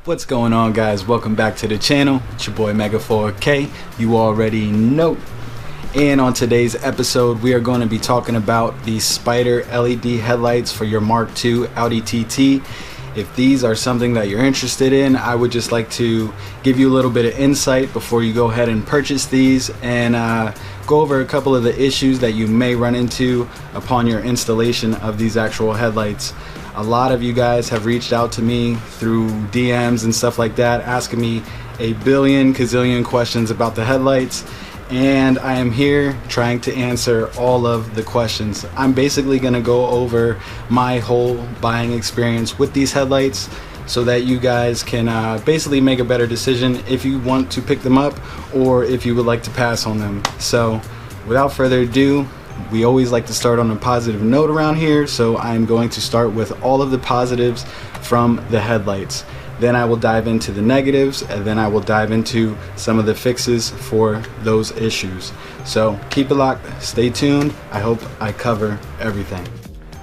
What's going on, guys? Welcome back to the channel. It's your boy Mega 4K. You already know. And on today's episode, we are going to be talking about the Spyder LED headlights for your Mark II Audi TT. If these are something that you're interested in, I would just like to give you a little bit of insight before you go ahead and purchase these, and go over a couple of the issues that you may run into upon your installation of these actual headlights. A lot of you guys have reached out to me through DMs and stuff like that, asking me a billion gazillion questions about the headlights, and I am here trying to answer all of the questions. I'm basically going to go over my whole buying experience with these headlights so that you guys can basically make a better decision if you want to pick them up or if you would like to pass on them. So without further ado, we always like to start on a positive note around here, so I'm going to start with all of the positives from the headlights. Then I will dive into the negatives, and then I will dive into some of the fixes for those issues. So keep it locked, stay tuned. I hope I cover everything.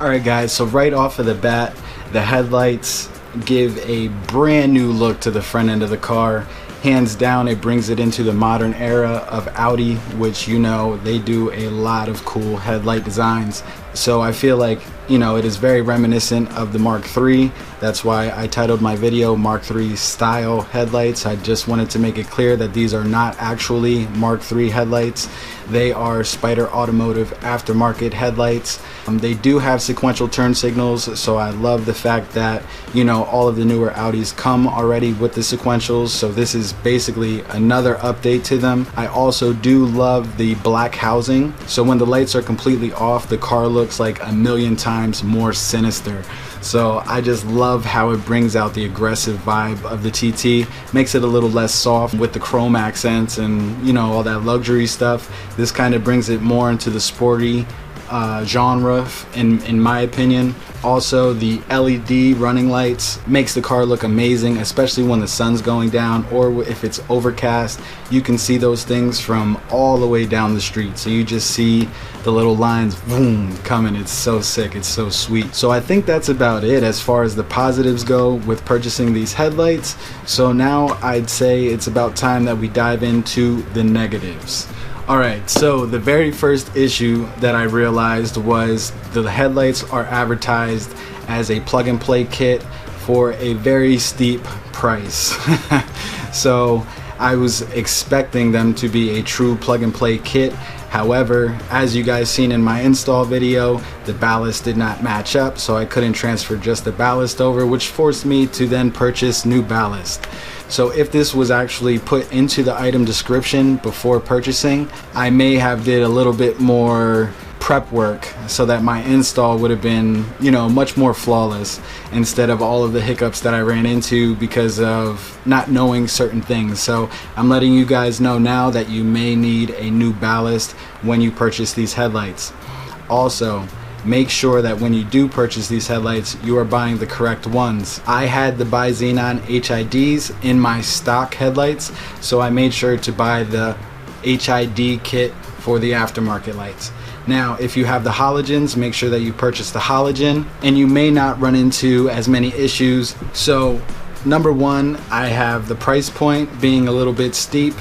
Alright guys, so right off of the bat, the headlights give a brand new look to the front end of the car. Hands down, it brings it into the modern era of Audi, which, you know, they do a lot of cool headlight designs. So I feel like, you know, it is very reminiscent of the Mark III. That's why I titled my video Mark III style headlights. I just wanted to make it clear that these are not actually Mark III headlights. They are Spyder Automotive aftermarket headlights. They do have sequential turn signals, so I love the fact that, you know, all of the newer Audis come already with the sequentials, so this is basically another update to them. I also do love the black housing, so when the lights are completely off, the car looks like a million times more sinister. So I just love how it brings out the aggressive vibe of the TT, makes it a little less soft with the chrome accents and, you know, all that luxury stuff. This kind of brings it more into the sporty genre in my opinion. Also, the LED running lights makes the car look amazing, especially when the sun's going down or if it's overcast. You can see those things from all the way down the street, so you just see the little lines boom coming. It's so sick, it's so sweet. So I think that's about it as far as the positives go with purchasing these headlights. So now I'd say it's about time that we dive into the negatives. Alright, so the very first issue that I realized was the headlights are advertised as a plug-and-play kit for a very steep price. So I was expecting them to be a true plug-and-play kit. However, as you guys seen in my install video, the ballast did not match up, so I couldn't transfer just the ballast over, which forced me to then purchase new ballast. So if this was actually put into the item description before purchasing, I may have did a little bit more prep work so that my install would have been, you know, much more flawless instead of all of the hiccups that I ran into because of not knowing certain things. So I'm letting you guys know now that you may need a new ballast when you purchase these headlights. Also, make sure that when you do purchase these headlights, you are buying the correct ones. I had the Bi-Xenon HIDs in my stock headlights, so I made sure to buy the HID kit for the aftermarket lights. Now, if you have the halogens, make sure that you purchase the halogen, and you may not run into as many issues. So, number one, I have the price point being a little bit steep.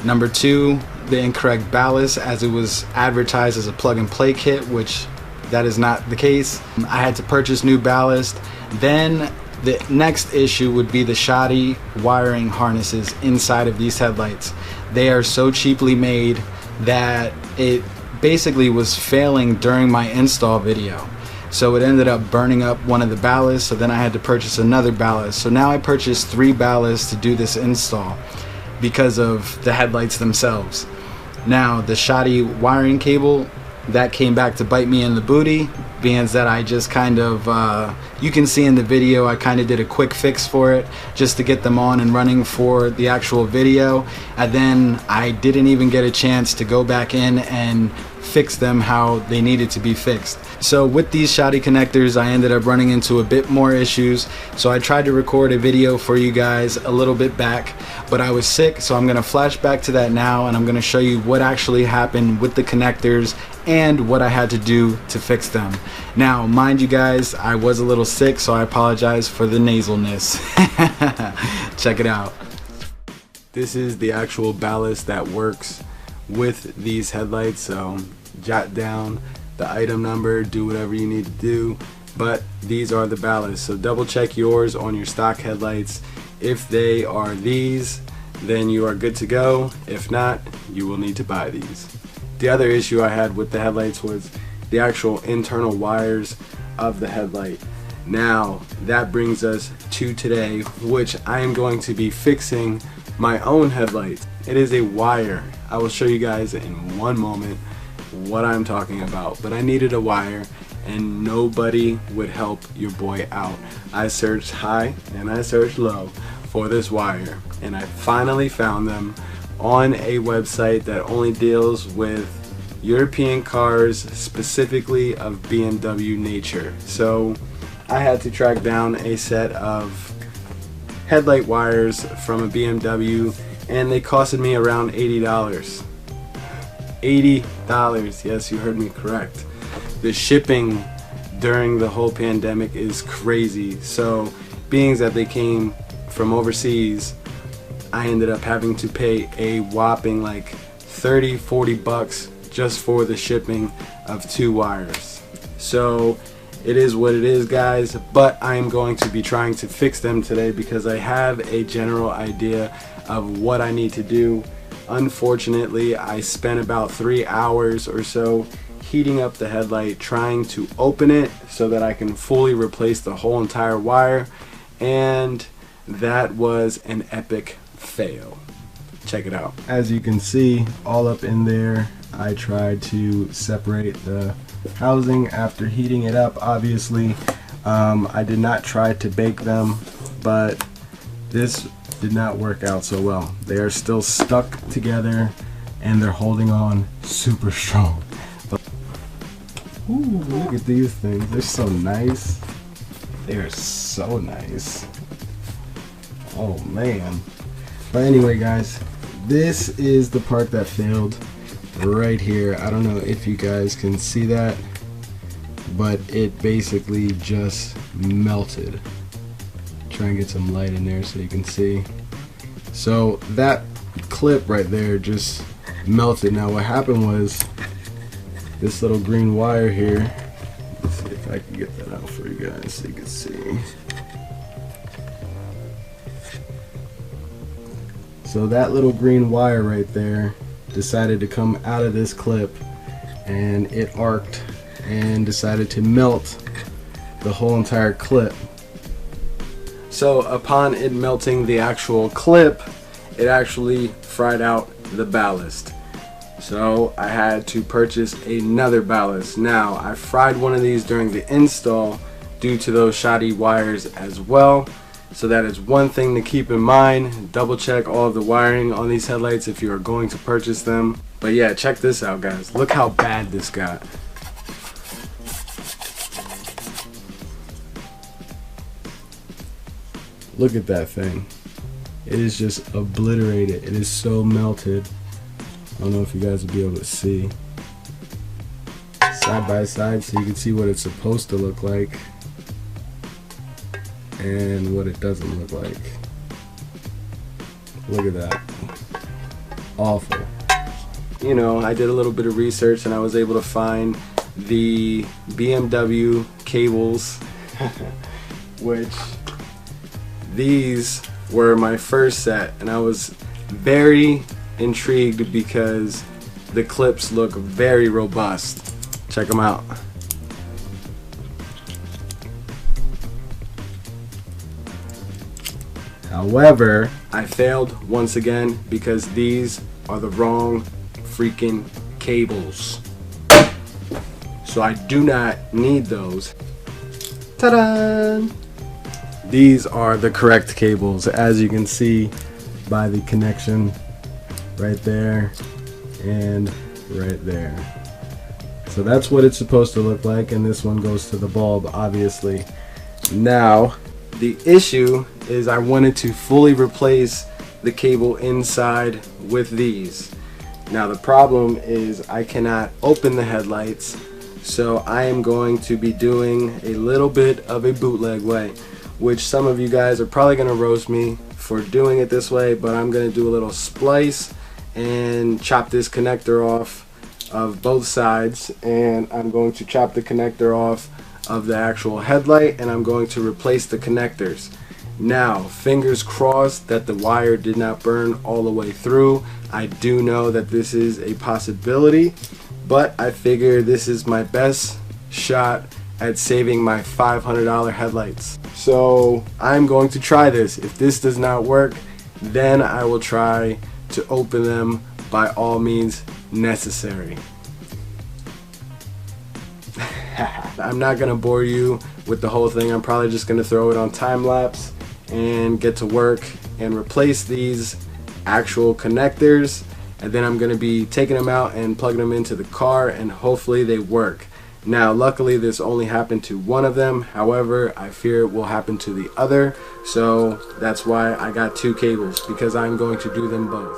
Number two, the incorrect ballast, as it was advertised as a plug-and-play kit, which that is not the case. I had to purchase new ballast. Then the next issue would be the shoddy wiring harnesses inside of these headlights. They are so cheaply made that it basically was failing during my install video. So it ended up burning up one of the ballasts, so then I had to purchase another ballast. So now I purchased 3 ballasts to do this install because of the headlights themselves. Now the shoddy wiring cable, that came back to bite me in the booty, being that I just kind of, you can see in the video, I kind of did a quick fix for it just to get them on and running for the actual video, and then I didn't even get a chance to go back in and fix them how they needed to be fixed. So with these shoddy connectors, I ended up running into a bit more issues. So I tried to record a video for you guys a little bit back, but I was sick, so I'm gonna flash back to that now, and I'm gonna show you what actually happened with the connectors and what I had to do to fix them. Now, mind you guys, I was a little sick, so I apologize for the nasalness. Check it out. This is the actual ballast that works with these headlights, so jot down the item number, do whatever you need to do, but these are the ballasts. So double check yours on your stock headlights. If they are these, then you are good to go. If not, you will need to buy these. The other issue I had with the headlights was the actual internal wires of the headlight. Now that brings us to today, which I am going to be fixing my own headlights. It is a wire. I will show you guys in one moment what I'm talking about, but I needed a wire and nobody would help your boy out. I searched high and I searched low for this wire, and I finally found them on a website that only deals with European cars, specifically of BMW nature. So I had to track down a set of headlight wires from a BMW, and they costed me around $80. $80, yes, you heard me correct. The shipping during the whole pandemic is crazy, so being that they came from overseas, I ended up having to pay a whopping like 30-40 bucks just for the shipping of 2 wires. So it is what it is, guys, but I am going to be trying to fix them today because I have a general idea of what I need to do. Unfortunately, I spent about 3 hours or so heating up the headlight, trying to open it so that I can fully replace the whole entire wire, and that was an epic fail. Check it out. As you can see, all up in there, I tried to separate the housing after heating it up. Obviously, I did not try to bake them, but this did not work out so well. They are still stuck together and they're holding on super strong. But, ooh, look at these things. They're so nice. They are so nice. Oh man. But anyway, guys, this is the part that failed right here. I don't know if you guys can see that, but it basically just melted. Try and get some light in there so you can see. So that clip right there just melted. Now what happened was this little green wire here, let's see if I can get that out for you guys so you can see. So that little green wire right there decided to come out of this clip, and it arced and decided to melt the whole entire clip. So upon it melting the actual clip, it actually fried out the ballast. So I had to purchase another ballast. Now I fried one of these during the install due to those shoddy wires as well. So that is one thing to keep in mind. Double check all of the wiring on these headlights if you are going to purchase them. But yeah, check this out, guys. Look how bad this got. Look at that thing. It is just obliterated. It is so melted. I don't know if you guys will be able to see. Side by side so you can see what it's supposed to look like and what it doesn't look like. Look at that. Awful. You know, I did a little bit of research and I was able to find the BMW cables which these were my first set, and I was very intrigued because the clips look very robust. Check them out. However, I failed once again because these are the wrong freaking cables. So I do not need those. Ta-da! These are the correct cables, as you can see by the connection right there and right there. So that's what it's supposed to look like, and this one goes to the bulb, obviously. Now, the issue is I wanted to fully replace the cable inside with these. Now the problem is I cannot open the headlights, so I am going to be doing a little bit of a bootleg way, which some of you guys are probably going to roast me for doing it this way, but I'm going to do a little splice and chop this connector off of both sides, and I'm going to chop the connector off of the actual headlight, and I'm going to replace the connectors. Now, fingers crossed that the wire did not burn all the way through. I do know that this is a possibility, but I figure this is my best shot at saving my $500 headlights. So I'm going to try this. If this does not work, then I will try to open them by all means necessary. I'm not gonna bore you with the whole thing. I'm probably just gonna throw it on time lapse and get to work and replace these actual connectors, and then I'm gonna be taking them out and plugging them into the car, and hopefully they work. Now luckily this only happened to one of them, however I fear it will happen to the other, so that's why I got two cables, because I'm going to do them both.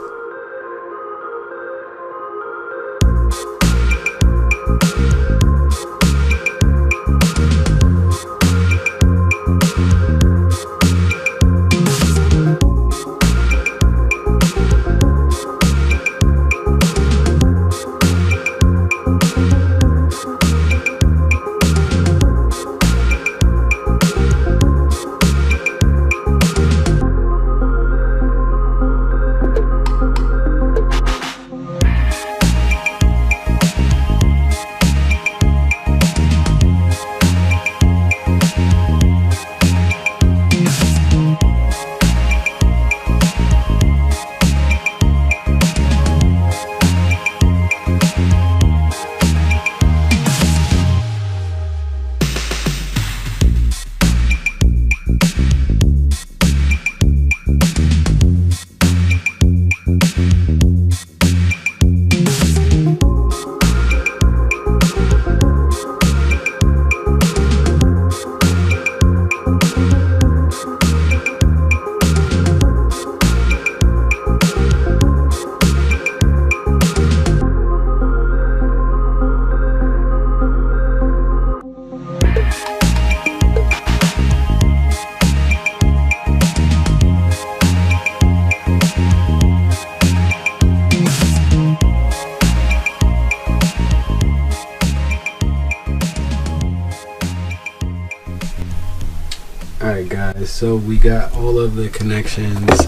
Alright guys, so we got all of the connections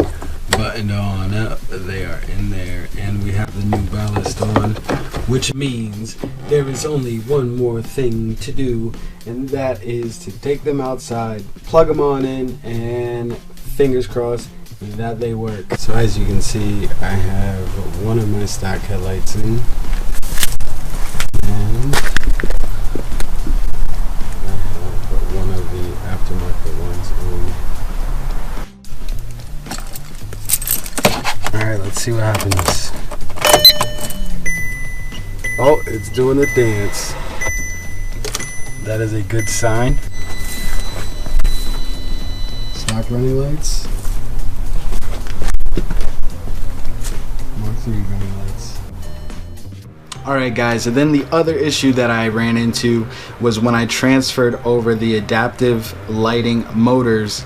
buttoned on up. They are in there, and we have the new ballast on, which means there is only one more thing to do, and that is to take them outside, plug them on in, and fingers crossed that they work. So as you can see, I have one of my stock headlights in, and one of the aftermarket ones in. Alright, let's see what happens. Oh, it's doing the dance. That is a good sign. Stock running lights. Mark 3 running lights. Alright guys, and then the other issue that I ran into was when I transferred over the adaptive lighting motors.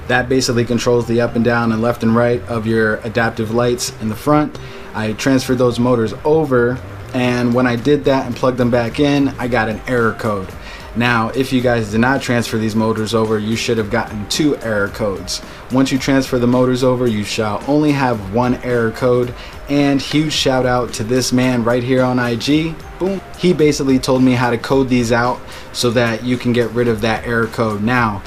That basically controls the up and down and left and right of your adaptive lights in the front. I transferred those motors over, and when I did that and plugged them back in, I got an error code. Now, if you guys did not transfer these motors over, you should have gotten 2 error codes. Once you transfer the motors over, you shall only have 1 error code. And huge shout out to this man right here on IG. Boom. He basically told me how to code these out so that you can get rid of that error code. Now,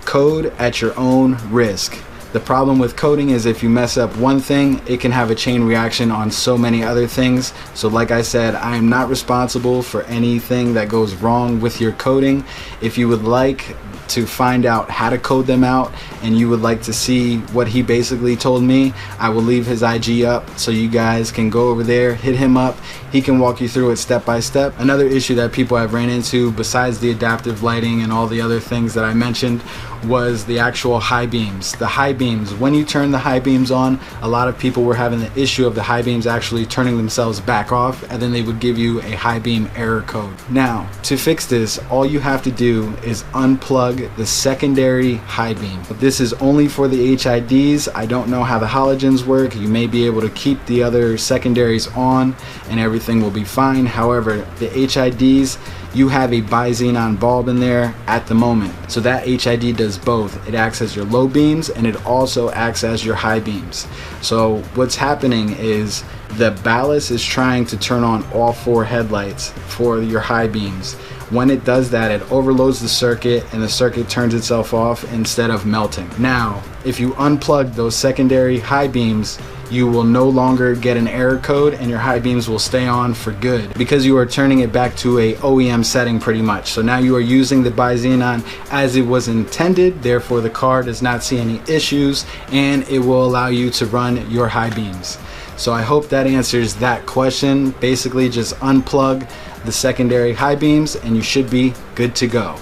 code at your own risk. The problem with coding is if you mess up one thing, it can have a chain reaction on so many other things. So like I said, I am not responsible for anything that goes wrong with your coding. If you would like to find out how to code them out and you would like to see what he basically told me, I will leave his IG up so you guys can go over there, hit him up. He can walk you through it step by step. Another issue that people have ran into, besides the adaptive lighting and all the other things that I mentioned, was the actual high beams. The high beams, when you turn the high beams on, a lot of people were having the issue of the high beams actually turning themselves back off, and then they would give you a high beam error code. Now, to fix this, all you have to do is unplug the secondary high beam. This is only for the HIDs. I don't know how the halogens work. You may be able to keep the other secondaries on and everything will be fine. However, the HIDs, you have a bi-xenon bulb in there at the moment. So that HID does both. It acts as your low beams and it also acts as your high beams. So what's happening is the ballast is trying to turn on all 4 headlights for your high beams. When it does that, it overloads the circuit and the circuit turns itself off instead of melting. Now, if you unplug those secondary high beams, you will no longer get an error code and your high beams will stay on for good because you are turning it back to a OEM setting pretty much. So now you are using the bi-xenon as it was intended, therefore the car does not see any issues and it will allow you to run your high beams. So I hope that answers that question. Basically just unplug the secondary high beams and you should be good to go.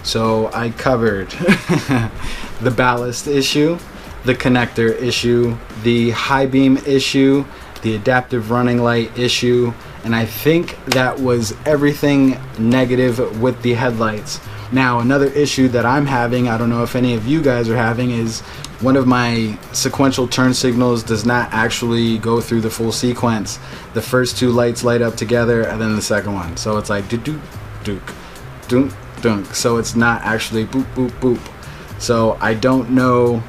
So I covered the ballast issue, the connector issue, the high beam issue, the adaptive running light issue, and I think that was everything negative with the headlights. Now another issue that I'm having, I don't know if any of you guys are having, is one of my sequential turn signals does not actually go through the full sequence. The first 2 lights light up together and then the second one. So it's like dook dook dook dook dunk. So it's not actually boop boop boop. So I don't know.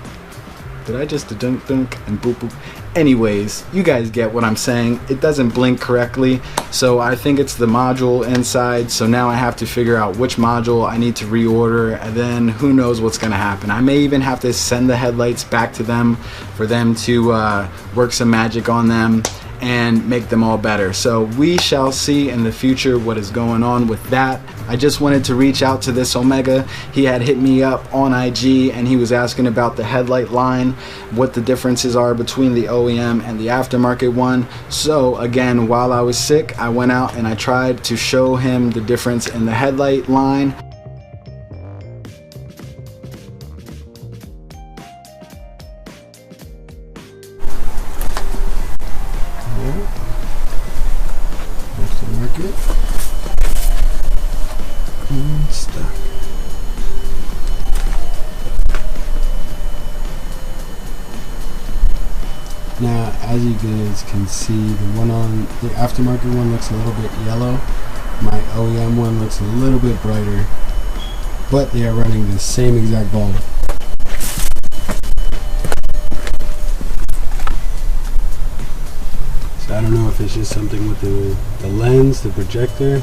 Did I just dunk dunk and boop boop? Anyways, you guys get what I'm saying. It doesn't blink correctly, so I think it's the module inside. So now I have to figure out which module I need to reorder, and then who knows what's gonna happen. I may even have to send the headlights back to them for them to work some magic on them and make them all better. So we shall see in the future what is going on with that. I just wanted to reach out to this Omega. He had hit me up on IG and he was asking about the headlight line, what the differences are between the OEM and the aftermarket one. So again, while I was sick, I went out and I tried to show him the difference in the headlight line. Stuck. Now, as you guys can see, the aftermarket one looks a little bit yellow. My OEM one looks a little bit brighter, but they are running the same exact bulb. So I don't know if it's just something with the lens, the projector.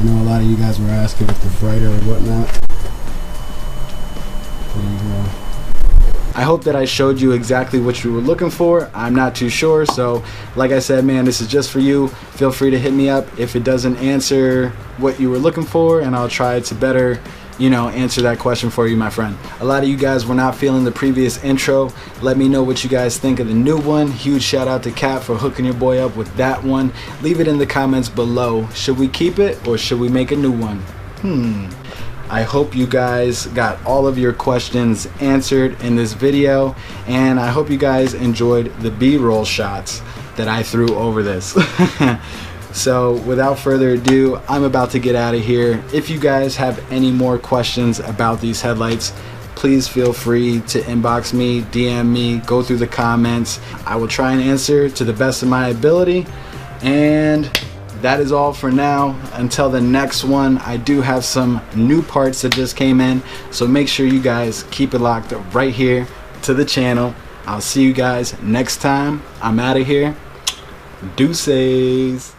I know a lot of you guys were asking if they're brighter or whatnot. There you go. I hope that I showed you exactly what you were looking for. I'm not too sure, so like I said, man, this is just for you. Feel free to hit me up if it doesn't answer what you were looking for, and I'll try to better, answer that question for you, my friend. A lot of you guys were not feeling the previous intro. Let me know what you guys think of the new one. Huge shout out to Kat for hooking your boy up with that one. Leave it in the comments below. Should we keep it or should we make a new one? I hope you guys got all of your questions answered in this video, and I hope you guys enjoyed the B-roll shots that I threw over this. So without further ado, I'm about to get out of here. If you guys have any more questions about these headlights, please feel free to inbox me, DM me, go through the comments. I will try and answer to the best of my ability. And that is all for now. Until the next one, I do have some new parts that just came in, so make sure you guys keep it locked right here to the channel. I'll see you guys next time. I'm out of here. Deuces.